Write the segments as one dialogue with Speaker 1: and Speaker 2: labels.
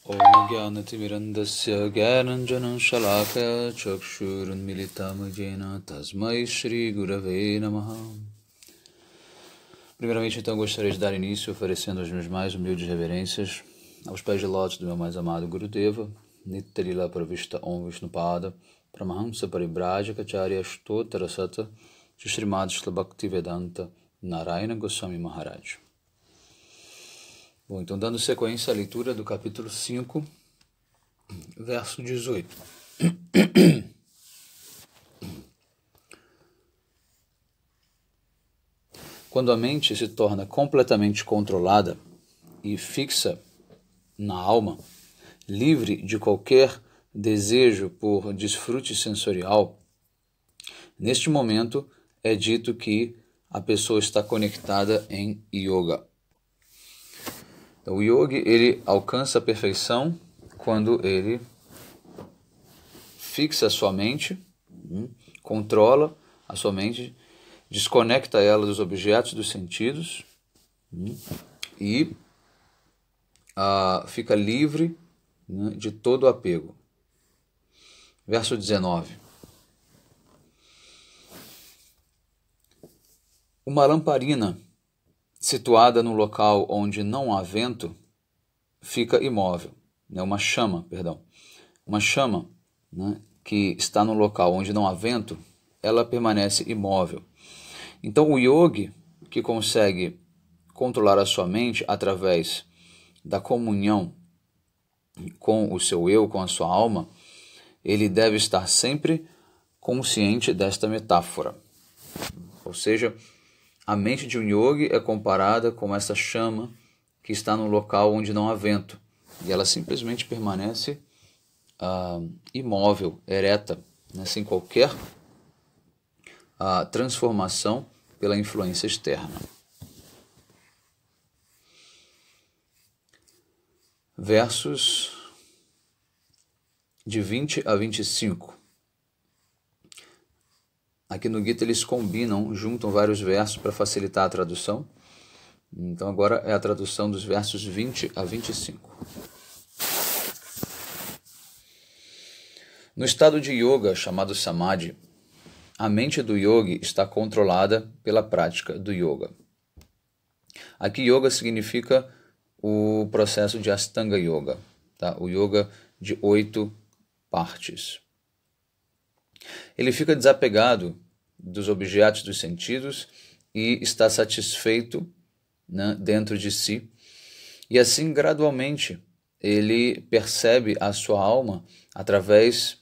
Speaker 1: Om Gyanatimirandasya Gyananjanam Shalakaya Chakshurunmilitam Jena Tasmai Shri Gurave Namaha. Primeiramente, então, gostaria de dar início oferecendo as minhas mais humildes reverências aos pés de lótus do meu mais amado Gurudeva, Nittarila Pravishta Om Vishnupada, Paramahamsa Paribrajacacharya Stottara Sata, Srimad Shila Bhaktivedanta Narayana Goswami Maharaj. Bom, então, dando sequência à leitura do capítulo 5, verso 18. Quando a mente se torna completamente controlada e fixa na alma, livre de qualquer desejo por desfrute sensorial, neste momento é dito que a pessoa está conectada em yoga. O yogi, ele alcança a perfeição quando ele fixa a sua mente, controla a sua mente, desconecta ela dos objetos dos sentidos e fica livre, de todo apego. Verso 19. Uma lamparina situada no local onde não há vento fica imóvel. Uma chama, que está no local onde não há vento, ela permanece imóvel. Então o yogi, que consegue controlar a sua mente através da comunhão com o seu eu, com a sua alma, ele deve estar sempre consciente desta metáfora. Ou seja, a mente de um yogi é comparada com essa chama que está no local onde não há vento. E ela simplesmente permanece imóvel, ereta, sem qualquer transformação pela influência externa. Versos de 20 a 25. Aqui no Gita eles juntam vários versos para facilitar a tradução. Então agora é a tradução dos versos 20 a 25. No estado de yoga chamado samadhi, a mente do yogi está controlada pela prática do yoga. Aqui yoga significa o processo de Astanga Yoga, o yoga de 8 partes. Ele fica desapegado dos objetos dos sentidos e está satisfeito, dentro de si. E assim, gradualmente, ele percebe a sua alma através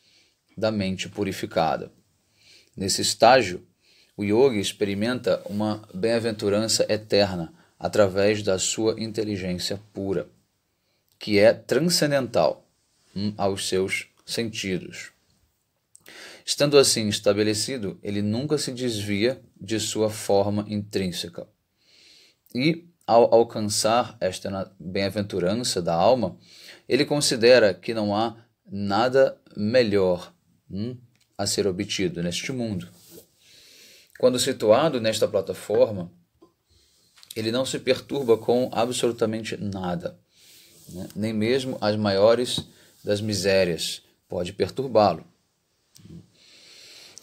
Speaker 1: da mente purificada. Nesse estágio, o yogi experimenta uma bem-aventurança eterna através da sua inteligência pura, que é transcendental aos seus sentidos. Estando assim estabelecido, ele nunca se desvia de sua forma intrínseca. E, ao alcançar esta bem-aventurança da alma, ele considera que não há nada melhor a ser obtido neste mundo. Quando situado nesta plataforma, ele não se perturba com absolutamente nada, nem mesmo as maiores das misérias pode perturbá-lo.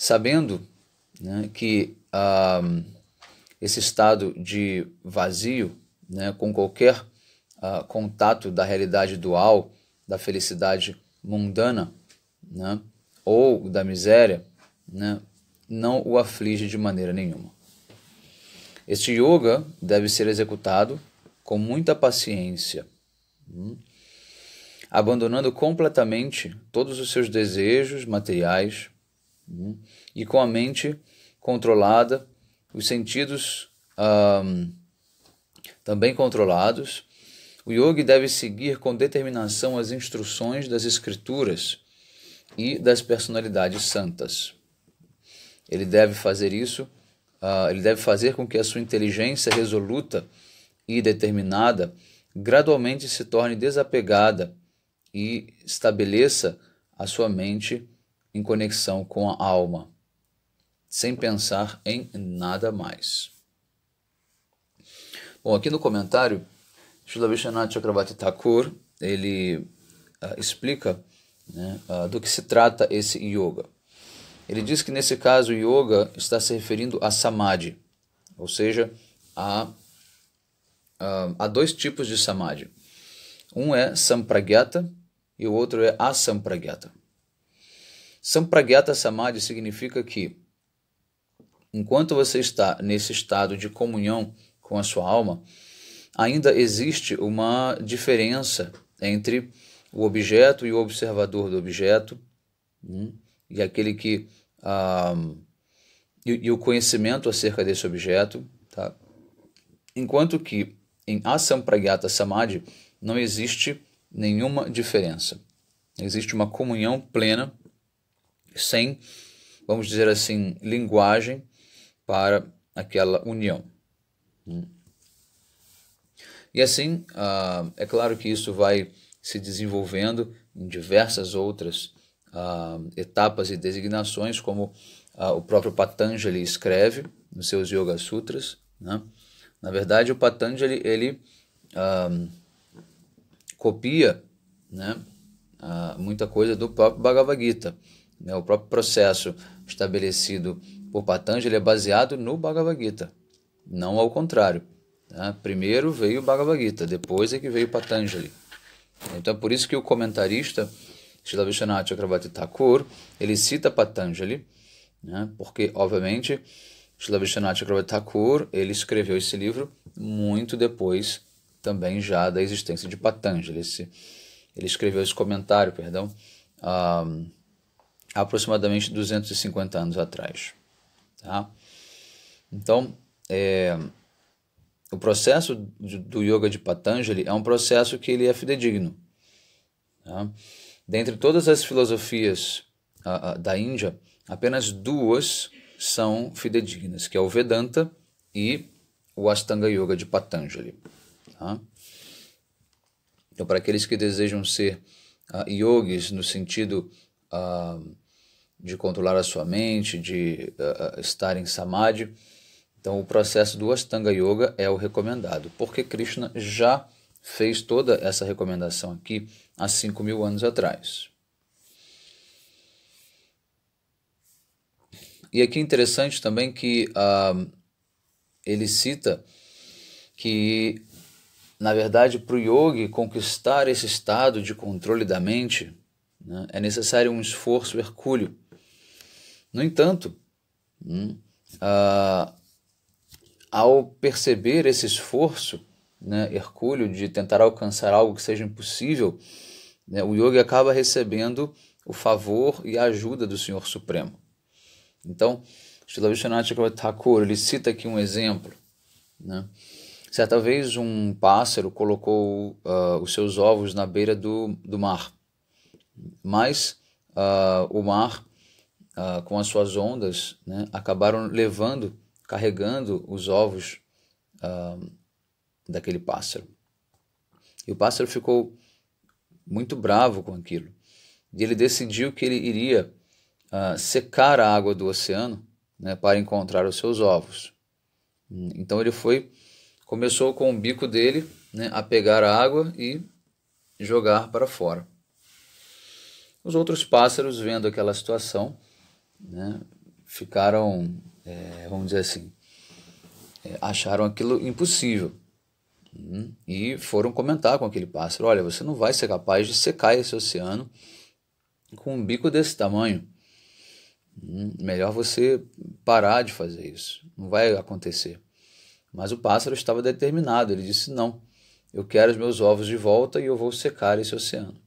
Speaker 1: Sabendo que esse estado de vazio, com qualquer contato da realidade dual, da felicidade mundana, ou da miséria, não o aflige de maneira nenhuma. Este yoga deve ser executado com muita paciência, abandonando completamente todos os seus desejos materiais, e com a mente controlada, os sentidos também controlados, o yogi deve seguir com determinação as instruções das escrituras e das personalidades santas. Ele deve fazer isso, ele deve fazer com que a sua inteligência resoluta e determinada gradualmente se torne desapegada e estabeleça a sua mente em conexão com a alma, sem pensar em nada mais. Bom, aqui no comentário, Srila Vishwanath Chakravarti Thakur, ele explica, né, do que se trata esse yoga. Ele diz que nesse caso o yoga está se referindo a samadhi, ou seja, há dois tipos de samadhi. Um é sampragyata e o outro é asampragyata. Sampragyata samadhi significa que, enquanto você está nesse estado de comunhão com a sua alma, ainda existe uma diferença entre o objeto e o observador do objeto, e aquele que e o conhecimento acerca desse objeto, tá? Enquanto que em asampragyata samadhi não existe nenhuma diferença. Existe uma comunhão plena, sem, vamos dizer assim, linguagem para aquela união. E assim, é claro que isso vai se desenvolvendo em diversas outras etapas e designações, como o próprio Patanjali escreve nos seus Yoga Sutras, né? Na verdade, o Patanjali ele copia, né, muita coisa do próprio Bhagavad Gita, né? O próprio processo estabelecido por Patanjali é baseado no Bhagavad Gita, não ao contrário, tá? Primeiro veio o Bhagavad Gita, depois é que veio Patanjali. Então é por isso que o comentarista Srila Vishwanath Chakravarti Thakur, ele cita Patanjali, né? Porque, obviamente, Srila Vishwanath Chakravarti Thakur, ele escreveu esse livro muito depois também já da existência de Patanjali. Ele escreveu esse comentário, há aproximadamente 250 anos atrás. Tá? Então, o processo do yoga de Patanjali é um processo que ele é fidedigno. Tá? Dentre todas as filosofias da Índia, apenas duas são fidedignas, que é o Vedanta e o Ashtanga Yoga de Patanjali. Tá? Então, para aqueles que desejam ser yogis no sentido de controlar a sua mente, de estar em samadhi, então o processo do Ashtanga Yoga é o recomendado, porque Krishna já fez toda essa recomendação aqui há 5.000 anos atrás. E aqui é interessante também que ele cita que, na verdade, para o yogi conquistar esse estado de controle da mente, né, é necessário um esforço hercúleo. No entanto, ao perceber esse esforço, né, hercúleo de tentar alcançar algo que seja impossível, né, o yogi acaba recebendo o favor e a ajuda do Senhor Supremo. Então, Srila Vishwanath Chakravarti Thakur, ele cita aqui um exemplo, né? Certa vez um pássaro colocou os seus ovos na beira do mar, mas o mar, com as suas ondas, né, acabaram carregando os ovos daquele pássaro. E o pássaro ficou muito bravo com aquilo. E ele decidiu que ele iria secar a água do oceano, né, para encontrar os seus ovos. Então ele começou com o bico dele, né, a pegar a água e jogar para fora. Os outros pássaros, vendo aquela situação, né, ficaram, vamos dizer assim, acharam aquilo impossível. E foram comentar com aquele pássaro: olha, você não vai ser capaz de secar esse oceano com um bico desse tamanho. Melhor você parar de fazer isso, não vai acontecer. Mas o pássaro estava determinado, ele disse: não, eu quero os meus ovos de volta e eu vou secar esse oceano.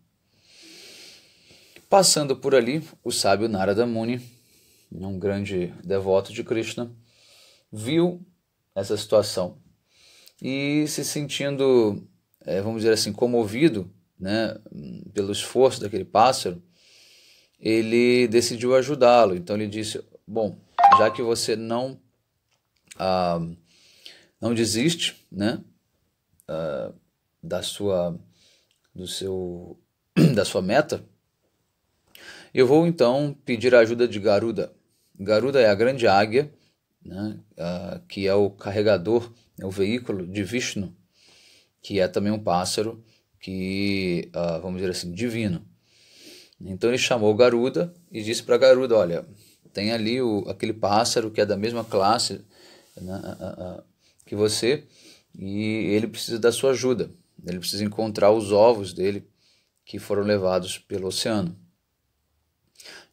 Speaker 1: Passando por ali, o sábio Narada Muni, um grande devoto de Krishna, viu essa situação e, se sentindo, vamos dizer assim, comovido, né, pelo esforço daquele pássaro, ele decidiu ajudá-lo. Então ele disse: bom, já que você não desiste, né, da sua meta, eu vou então pedir a ajuda de Garuda. Garuda é a grande águia, né, que é o carregador, é o veículo de Vishnu, que é também um pássaro vamos dizer assim, divino. Então ele chamou Garuda e disse para Garuda, olha, tem ali aquele pássaro que é da mesma classe, né, que você, e ele precisa da sua ajuda. Ele precisa encontrar os ovos dele que foram levados pelo oceano.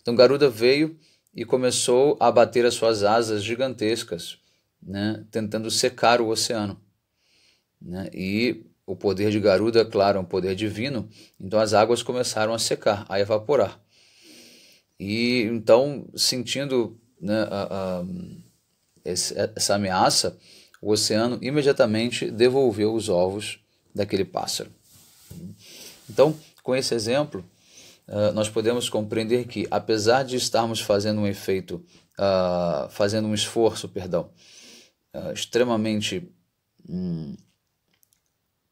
Speaker 1: Então Garuda veio e começou a bater as suas asas gigantescas, né, tentando secar o oceano. Né, e o poder de Garuda, claro, é um poder divino, então as águas começaram a secar, a evaporar. E então, sentindo, né, essa ameaça, o oceano imediatamente devolveu os ovos daquele pássaro. Então, com esse exemplo, nós podemos compreender que, apesar de estarmos fazendo fazendo um esforço, extremamente,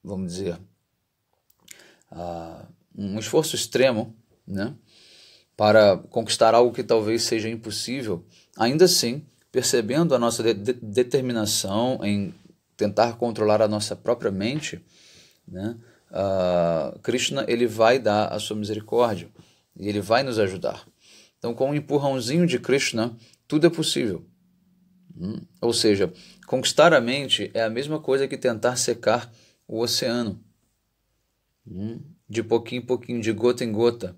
Speaker 1: vamos dizer, um esforço extremo, né, para conquistar algo que talvez seja impossível, ainda assim, percebendo a nossa determinação em tentar controlar a nossa própria mente, né, Krishna, ele vai dar a sua misericórdia e ele vai nos ajudar. Então, com um empurrãozinho de Krishna, tudo é possível. Ou seja, conquistar a mente é a mesma coisa que tentar secar o oceano, de pouquinho em pouquinho, de gota em gota.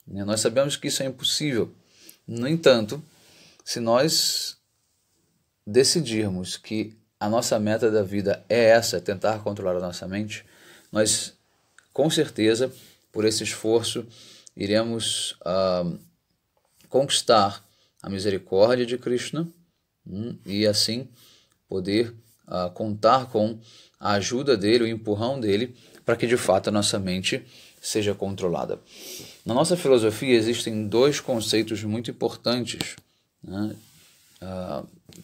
Speaker 1: Nós sabemos que isso é impossível. No entanto, se nós decidirmos que a nossa meta da vida é essa, tentar controlar a nossa mente, nós, com certeza, por esse esforço, iremos conquistar a misericórdia de Krishna e assim poder contar com a ajuda dele, o empurrão dele, para que de fato a nossa mente seja controlada. Na nossa filosofia existem dois conceitos muito importantes, né,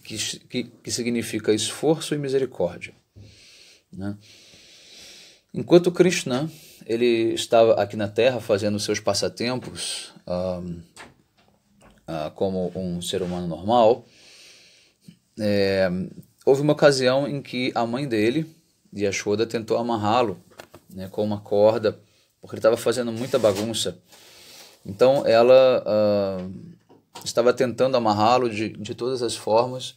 Speaker 1: que significa esforço e misericórdia. Né? Enquanto Krishna ele estava aqui na Terra fazendo seus passatempos como um ser humano normal, houve uma ocasião em que a mãe dele, Yashoda, tentou amarrá-lo, né, com uma corda, porque ele estava fazendo muita bagunça. Então ela estava tentando amarrá-lo de todas as formas,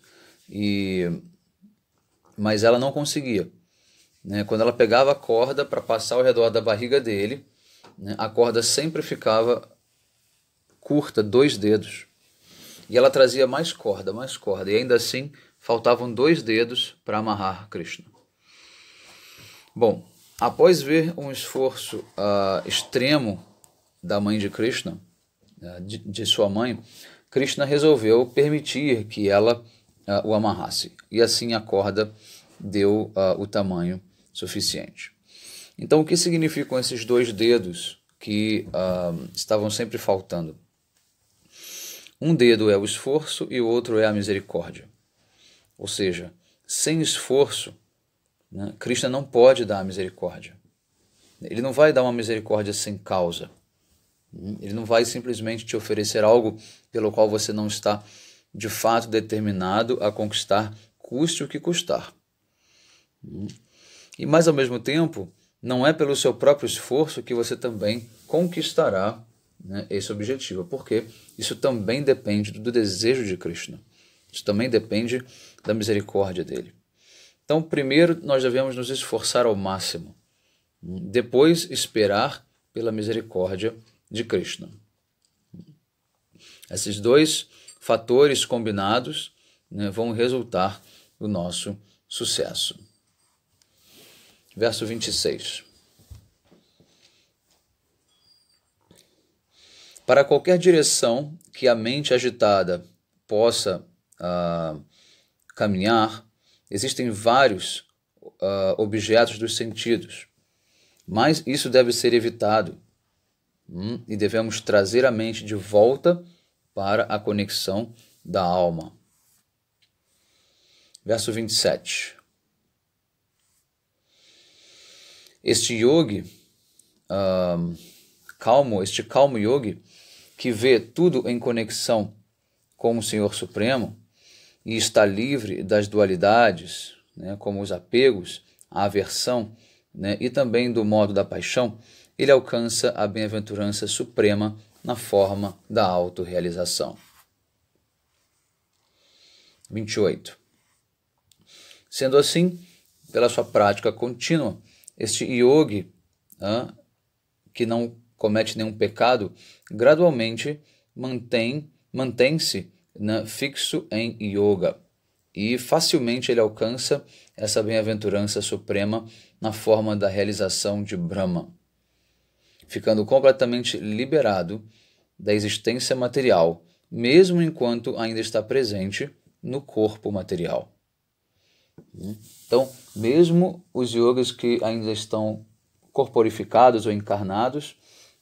Speaker 1: mas ela não conseguia. Né? Quando ela pegava a corda para passar ao redor da barriga dele, né, a corda sempre ficava curta, 2 dedos. E ela trazia mais corda, e ainda assim faltavam 2 dedos para amarrar Krishna. Bom, após ver um esforço extremo da mãe de Krishna, de sua mãe, Krishna resolveu permitir que ela o amarrasse. E assim a corda deu o tamanho suficiente. Então, o que significam esses 2 dedos que estavam sempre faltando? Um dedo é o esforço e o outro é a misericórdia. Ou seja, sem esforço, né, Krishna não pode dar a misericórdia. Ele não vai dar uma misericórdia sem causa. Ele não vai simplesmente te oferecer algo pelo qual você não está de fato determinado a conquistar, custe o que custar. E mas ao mesmo tempo, não é pelo seu próprio esforço que você também conquistará, né, esse objetivo, porque isso também depende do desejo de Krishna. Isso também depende da misericórdia dele. Então, primeiro nós devemos nos esforçar ao máximo, depois esperar pela misericórdia de Krishna. Esses 2 fatores combinados, né, vão resultar no nosso sucesso. Verso 26. Para qualquer direção que a mente agitada possa caminhar, existem vários objetos dos sentidos, mas isso deve ser evitado e devemos trazer a mente de volta para a conexão da alma. Verso 27. Este yogi calmo yogi, que vê tudo em conexão com o Senhor Supremo e está livre das dualidades, né, como os apegos, a aversão né, e também do modo da paixão, ele alcança a bem-aventurança suprema na forma da autorrealização. 28. Sendo assim, pela sua prática contínua, este yogi, que não comete nenhum pecado, gradualmente mantém-se fixo em yoga, e facilmente ele alcança essa bem-aventurança suprema na forma da realização de Brahma, ficando completamente liberado da existência material, mesmo enquanto ainda está presente no corpo material. Então, mesmo os yogas que ainda estão corporificados ou encarnados,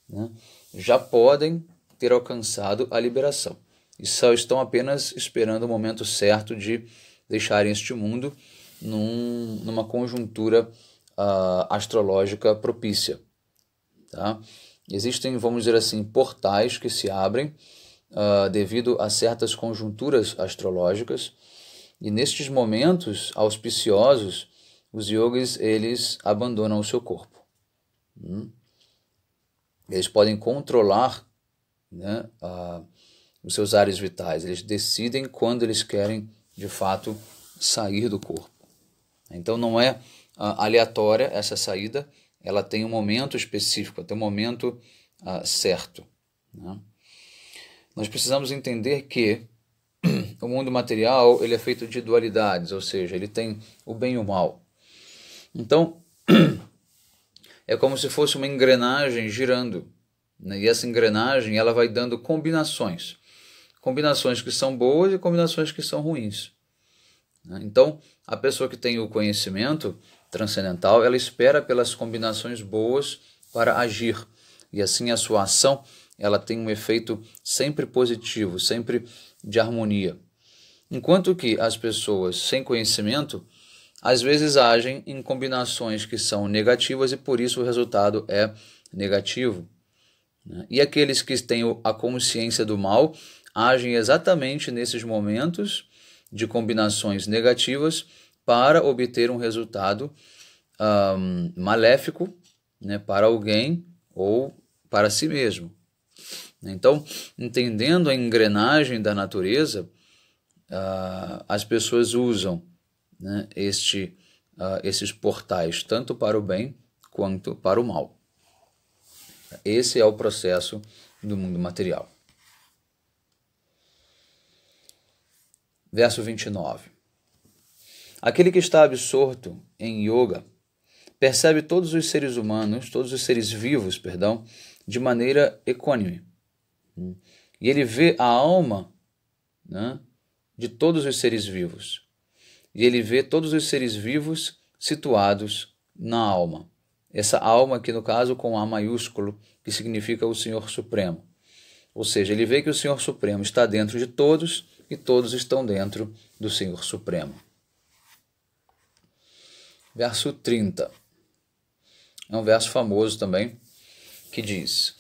Speaker 1: né, já podem ter alcançado a liberação e só estão apenas esperando o momento certo de deixarem este mundo numa conjuntura astrológica propícia. Tá? Existem, vamos dizer assim, portais que se abrem devido a certas conjunturas astrológicas, e nestes momentos auspiciosos, os yogis eles abandonam o seu corpo. Eles podem controlar, né, os seus ares vitais. Eles decidem quando eles querem, de fato, sair do corpo. Então não é aleatória essa saída, ela tem um momento específico, tem um momento certo. Né? Nós precisamos entender que o mundo material ele é feito de dualidades, ou seja, ele tem o bem e o mal. Então, é como se fosse uma engrenagem girando, né? E essa engrenagem ela vai dando combinações que são boas e combinações que são ruins. Né? Então, a pessoa que tem o conhecimento transcendental, ela espera pelas combinações boas para agir, e assim a sua ação ela tem um efeito sempre positivo, sempre de harmonia. Enquanto que as pessoas sem conhecimento, às vezes agem em combinações que são negativas e por isso o resultado é negativo. E aqueles que têm a consciência do mal agem exatamente nesses momentos de combinações negativas para obter um resultado maléfico, né, para alguém ou para si mesmo. Então, entendendo a engrenagem da natureza, as pessoas usam, né, esses portais tanto para o bem quanto para o mal. Esse é o processo do mundo material. Verso 29. Aquele que está absorto em yoga percebe todos os seres humanos, todos os seres vivos, de maneira equânime. E ele vê a alma, né, de todos os seres vivos. E ele vê todos os seres vivos situados na alma. Essa alma aqui, no caso, com A maiúsculo, que significa o Senhor Supremo. Ou seja, ele vê que o Senhor Supremo está dentro de todos e todos estão dentro do Senhor Supremo. Verso 30. É um verso famoso também, que diz: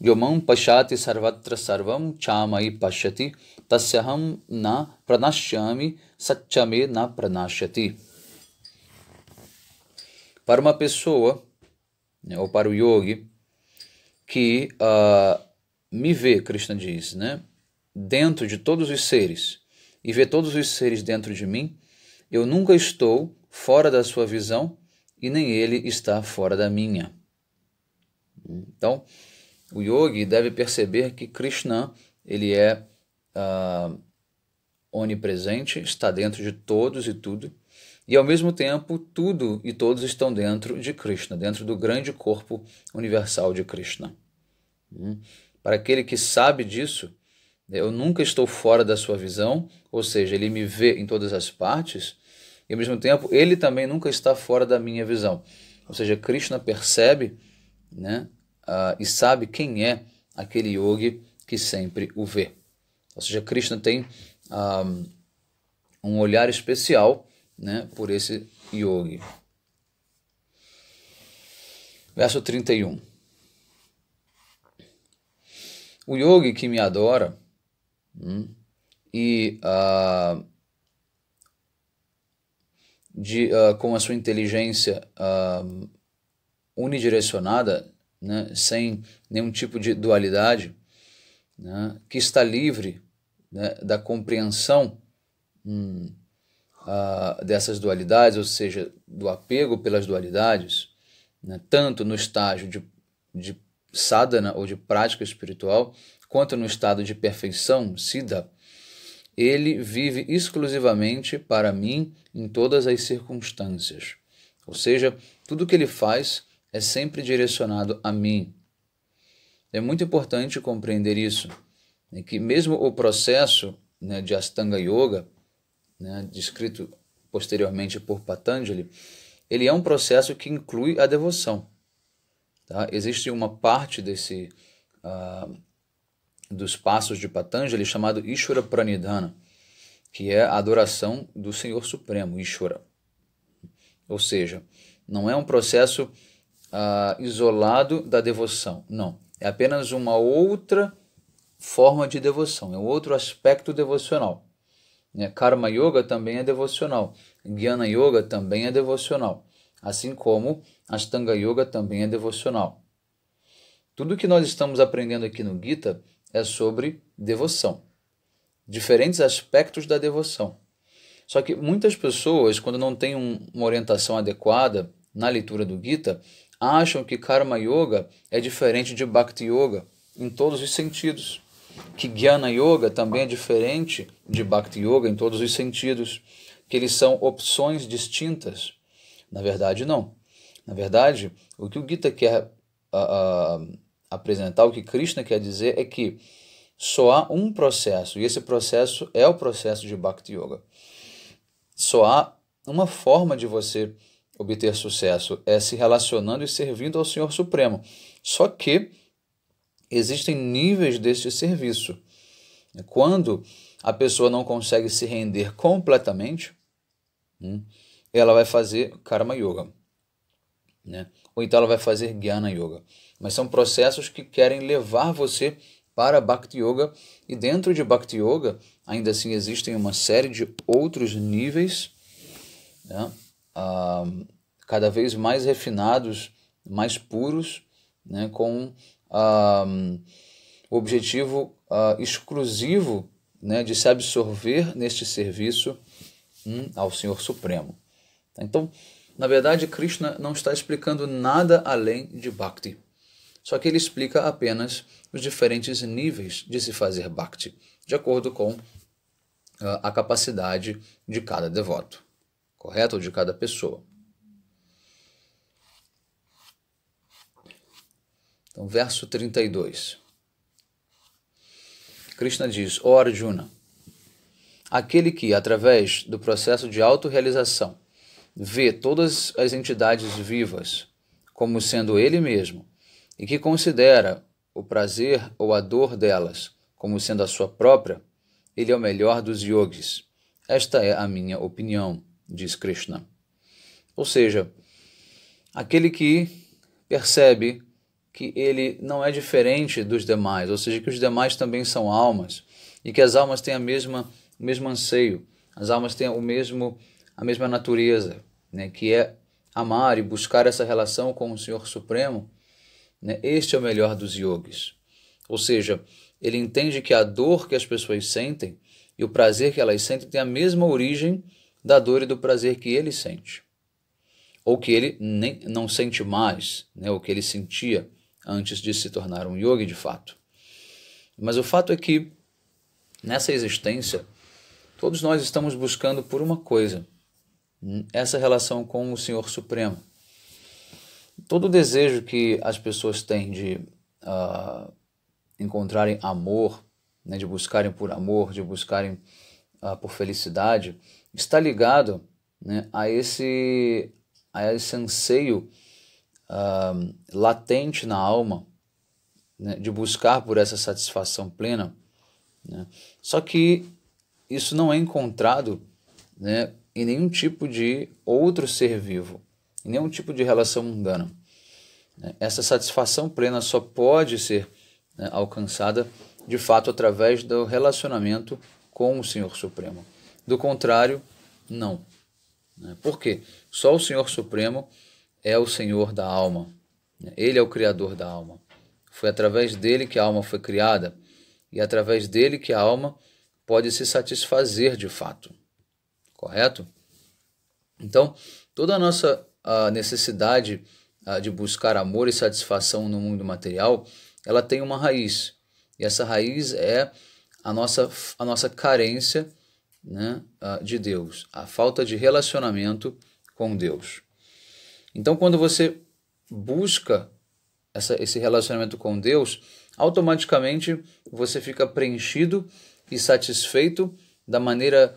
Speaker 1: Yomam pashati sarvatra sarvam chamai pashyati tasyaham na pranashyami satyame na pranashyati. Para uma pessoa, né, ou para o yogi, que me vê, Krishna diz, né, dentro de todos os seres, e vê todos os seres dentro de mim, eu nunca estou fora da sua visão, e nem ele está fora da minha. Então, o yogi deve perceber que Krishna ele é onipresente, está dentro de todos e tudo, e ao mesmo tempo tudo e todos estão dentro de Krishna, dentro do grande corpo universal de Krishna. Para aquele que sabe disso, eu nunca estou fora da sua visão, ou seja, ele me vê em todas as partes, e ao mesmo tempo ele também nunca está fora da minha visão. Ou seja, Krishna percebe, né, e sabe quem é aquele yogi que sempre o vê. Ou seja, Krishna tem um olhar especial, né, por esse yogi. Verso 31. O yogi que me adora e com a sua inteligência unidirecionada, né, sem nenhum tipo de dualidade, né, que está livre, né, da compreensão dessas dualidades, ou seja, do apego pelas dualidades, né, tanto no estágio de sadhana ou de prática espiritual, quanto no estado de perfeição, siddha, ele vive exclusivamente para mim em todas as circunstâncias. Ou seja, tudo que ele faz é sempre direcionado a mim. É muito importante compreender isso, né, que mesmo o processo, né, de Astanga Yoga, né, descrito posteriormente por Patanjali, ele é um processo que inclui a devoção. Tá? Existe uma parte dos passos de Patanjali chamado Ishvara Pranidhana, que é a adoração do Senhor Supremo, Ishvara. Ou seja, não é um processo isolado da devoção, não. É apenas uma outra forma de devoção, é um outro aspecto devocional. Karma Yoga também é devocional, Jnana Yoga também é devocional, assim como Ashtanga Yoga também é devocional. Tudo que nós estamos aprendendo aqui no Gita é sobre devoção, diferentes aspectos da devoção. Só que muitas pessoas, quando não têm uma orientação adequada na leitura do Gita, acham que Karma Yoga é diferente de Bhakti Yoga em todos os sentidos, que Jnana Yoga também é diferente de Bhakti Yoga em todos os sentidos, que eles são opções distintas. Na verdade, não. Na verdade, o que o Gita quer apresentar, o que Krishna quer dizer é que só há um processo, e esse processo é o processo de Bhakti Yoga. Só há uma forma de você obter sucesso, é se relacionando e servindo ao Senhor Supremo. Só que existem níveis deste serviço. Quando a pessoa não consegue se render completamente, ela vai fazer Karma Yoga, né? Ou então ela vai fazer Jnana Yoga. Mas são processos que querem levar você para Bhakti Yoga, e dentro de Bhakti Yoga, ainda assim existem uma série de outros níveis, né? Cada vez mais refinados, mais puros, né? Com o objetivo exclusivo, né? De se absorver neste serviço ao Senhor Supremo. Então, na verdade, Krishna não está explicando nada além de Bhakti. Só que ele explica apenas os diferentes níveis de se fazer Bhakti, de acordo com a capacidade de cada devoto, correto? Ou de cada pessoa. Então, verso 32. Krishna diz: ó Arjuna, aquele que, através do processo de autorrealização, vê todas as entidades vivas como sendo ele mesmo, e que considera o prazer ou a dor delas como sendo a sua própria, ele é o melhor dos yogis. Esta é a minha opinião, diz Krishna. Ou seja, aquele que percebe que ele não é diferente dos demais, ou seja, que os demais também são almas, e que as almas têm o mesmo anseio, as almas têm a mesma natureza, né, que é amar e buscar essa relação com o Senhor Supremo, né? Este é o melhor dos yogis. Ou seja, ele entende que a dor que as pessoas sentem e o prazer que elas sentem tem a mesma origem da dor e do prazer que ele sente. Ou que ele não sente mais, né? O que ele sentia antes de se tornar um yogi de fato. Mas o fato é que, nessa existência, todos nós estamos buscando por uma coisa, essa relação com o Senhor Supremo. Todo o desejo que as pessoas têm de encontrarem amor, né, de buscarem por amor, de buscarem por felicidade, está ligado, né, a esse anseio latente na alma, né, de buscar por essa satisfação plena, né? Só que isso não é encontrado, né, em nenhum tipo de outro ser vivo, em nenhum tipo de relação mundana. Essa satisfação plena só pode ser, né, alcançada de fato através do relacionamento com o Senhor Supremo. Do contrário, não. Por quê? Só o Senhor Supremo é o Senhor da alma, Ele é o criador da alma. Foi através dele que a alma foi criada e é através dele que a alma pode se satisfazer de fato. Correto? Então, toda a nossa necessidade de buscar amor e satisfação no mundo material, ela tem uma raiz. E essa raiz é a nossa carência, né, de Deus, a falta de relacionamento com Deus. Então, quando você busca esse relacionamento com Deus, automaticamente você fica preenchido e satisfeito da maneira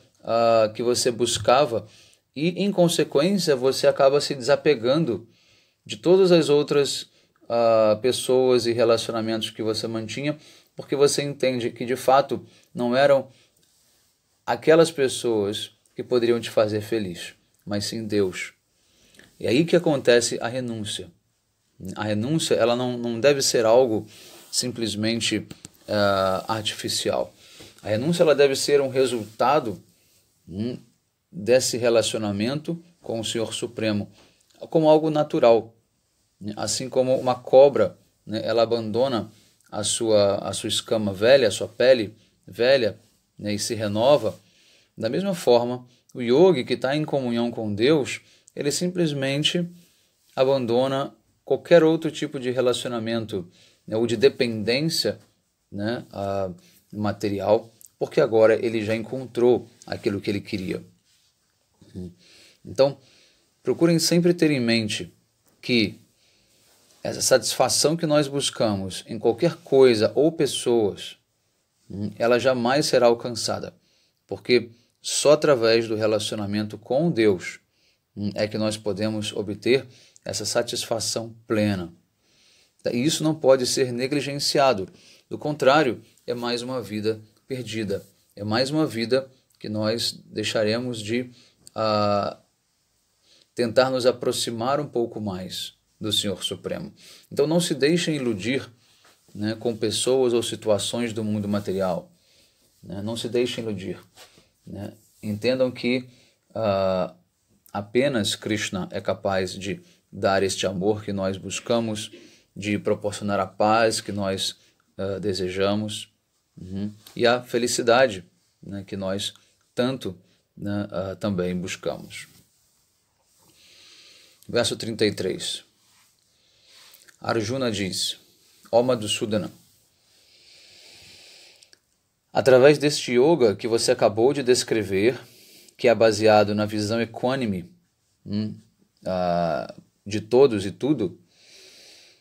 Speaker 1: que você buscava e, em consequência, você acaba se desapegando de todas as outras pessoas e relacionamentos que você mantinha, porque você entende que, de fato, não eram aquelas pessoas que poderiam te fazer feliz, mas sim Deus. E aí que acontece a renúncia. A renúncia, ela não deve ser algo simplesmente artificial. A renúncia, ela deve ser um resultado desse relacionamento com o Senhor Supremo, como algo natural. Assim como uma cobra, né, ela abandona a sua escama velha, a sua pele velha, né, e se renova, da mesma forma, o yogi que está em comunhão com Deus, ele simplesmente abandona qualquer outro tipo de relacionamento, né, ou de dependência, né, material, porque agora ele já encontrou aquilo que ele queria. Então, procurem sempre ter em mente que essa satisfação que nós buscamos em qualquer coisa ou pessoas, ela jamais será alcançada, porque só através do relacionamento com Deus é que nós podemos obter essa satisfação plena. E isso não pode ser negligenciado. Do contrário, é mais uma vida perdida. É mais uma vida que nós deixaremos de tentar nos aproximar um pouco mais do Senhor Supremo. Então não se deixem iludir, né, com pessoas ou situações do mundo material. Né? Não se deixem iludir. Né? Entendam que apenas Krishna é capaz de dar este amor que nós buscamos, de proporcionar a paz que nós desejamos, e a felicidade, né, que nós tanto, né, também buscamos. Verso 33. Arjuna diz: ó Madhusudana, através deste yoga que você acabou de descrever, que é baseado na visão equânime de todos e tudo,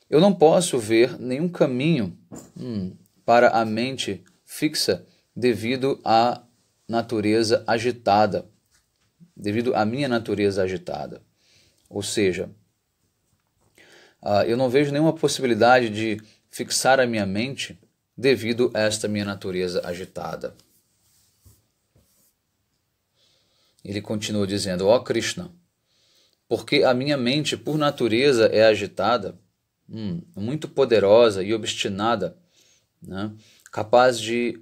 Speaker 1: eu não posso ver nenhum caminho para a mente fixa devido à natureza agitada, devido à minha natureza agitada. Ou seja, eu não vejo nenhuma possibilidade de fixar a minha mente devido a esta minha natureza agitada. Ele continua dizendo: ó Krishna, porque a minha mente por natureza é agitada, muito poderosa e obstinada, né, capaz de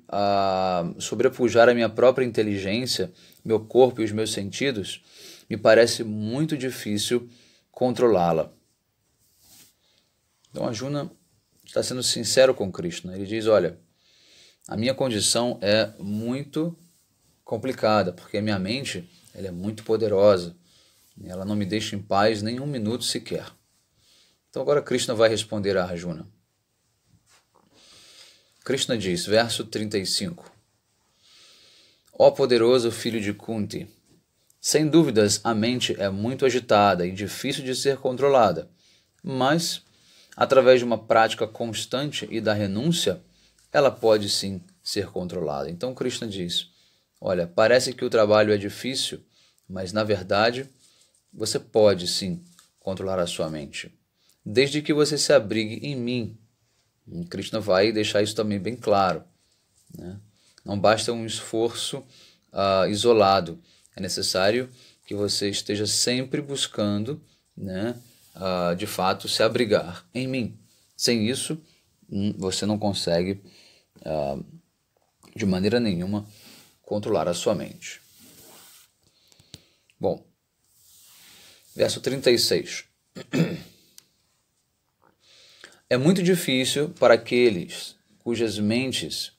Speaker 1: sobrepujar a minha própria inteligência, meu corpo e os meus sentidos, me parece muito difícil controlá-la. Então Arjuna está sendo sincero com Krishna. Ele diz: olha, a minha condição é muito complicada, porque a minha mente ela é muito poderosa. Ela não me deixa em paz nem um minuto sequer. Então agora Krishna vai responder a Arjuna. Krishna diz, verso 35. Ó poderoso filho de Kunti, sem dúvidas a mente é muito agitada e difícil de ser controlada, mas através de uma prática constante e da renúncia, ela pode sim ser controlada. Então Krishna diz, olha, parece que o trabalho é difícil, mas na verdade você pode sim controlar a sua mente, desde que você se abrigue em mim. E Krishna vai deixar isso também bem claro, né? Não basta um esforço isolado, é necessário que você esteja sempre buscando, né, de fato se abrigar em mim. Sem isso, você não consegue de maneira nenhuma controlar a sua mente. Bom, verso 36. É muito difícil para aqueles cujas mentes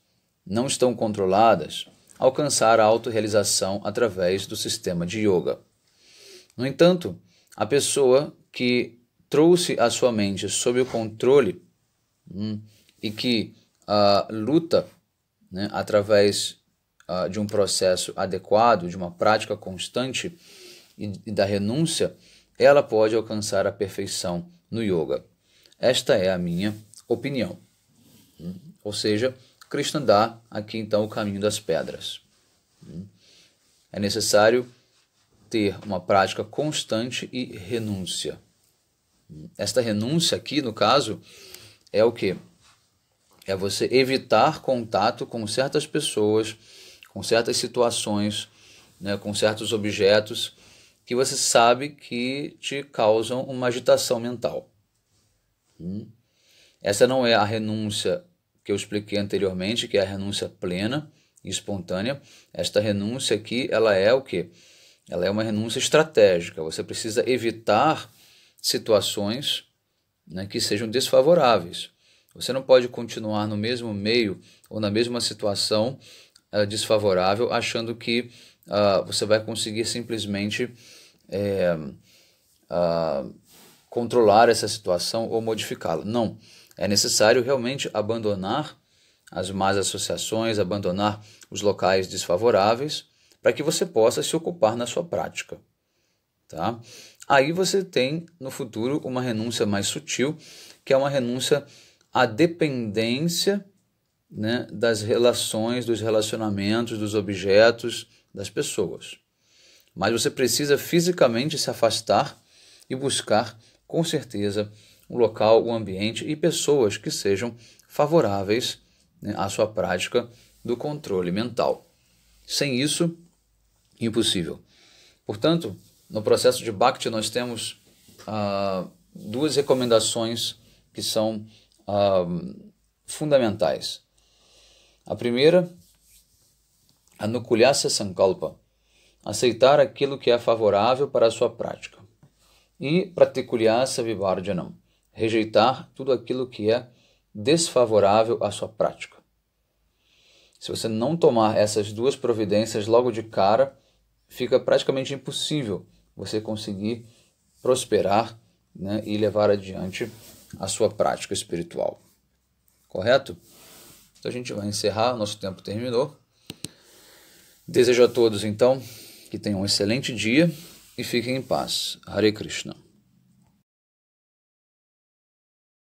Speaker 1: não estão controladas alcançar a autorrealização através do sistema de yoga. No entanto, a pessoa que trouxe a sua mente sob o controle e que luta, né, através de um processo adequado, de uma prática constante e da renúncia, ela pode alcançar a perfeição no yoga. Esta é a minha opinião. Ou seja, Krishna dá aqui então o caminho das pedras. É necessário ter uma prática constante e renúncia. Esta renúncia aqui, no caso, é o quê? É você evitar contato com certas pessoas, com certas situações, né, com certos objetos que você sabe que te causam uma agitação mental. Essa não é a renúncia que eu expliquei anteriormente, que é a renúncia plena e espontânea. Esta renúncia aqui, ela é o quê? Ela é uma renúncia estratégica. Você precisa evitar situações, né, que sejam desfavoráveis. Você não pode continuar no mesmo meio ou na mesma situação desfavorável, achando que você vai conseguir simplesmente controlar essa situação ou modificá-la. Não. É necessário realmente abandonar as más associações, abandonar os locais desfavoráveis, para que você possa se ocupar na sua prática. Tá? Aí você tem no futuro uma renúncia mais sutil, que é uma renúncia à dependência, né, das relações, dos relacionamentos, dos objetos, das pessoas. Mas você precisa fisicamente se afastar e buscar, com certeza, um local, um ambiente e pessoas que sejam favoráveis, né, à sua prática do controle mental. Sem isso, impossível. Portanto, no processo de Bhakti nós temos duas recomendações que são fundamentais. A primeira, Anukulyasya Sankalpa, aceitar aquilo que é favorável para a sua prática. E Pratikulyasya Vivarjanam, rejeitar tudo aquilo que é desfavorável à sua prática. Se você não tomar essas duas providências logo de cara, fica praticamente impossível você conseguir prosperar, né, e levar adiante a sua prática espiritual. Correto? Então a gente vai encerrar, nosso tempo terminou. Desejo a todos, então, que tenham um excelente dia e fiquem em paz. Hare Krishna.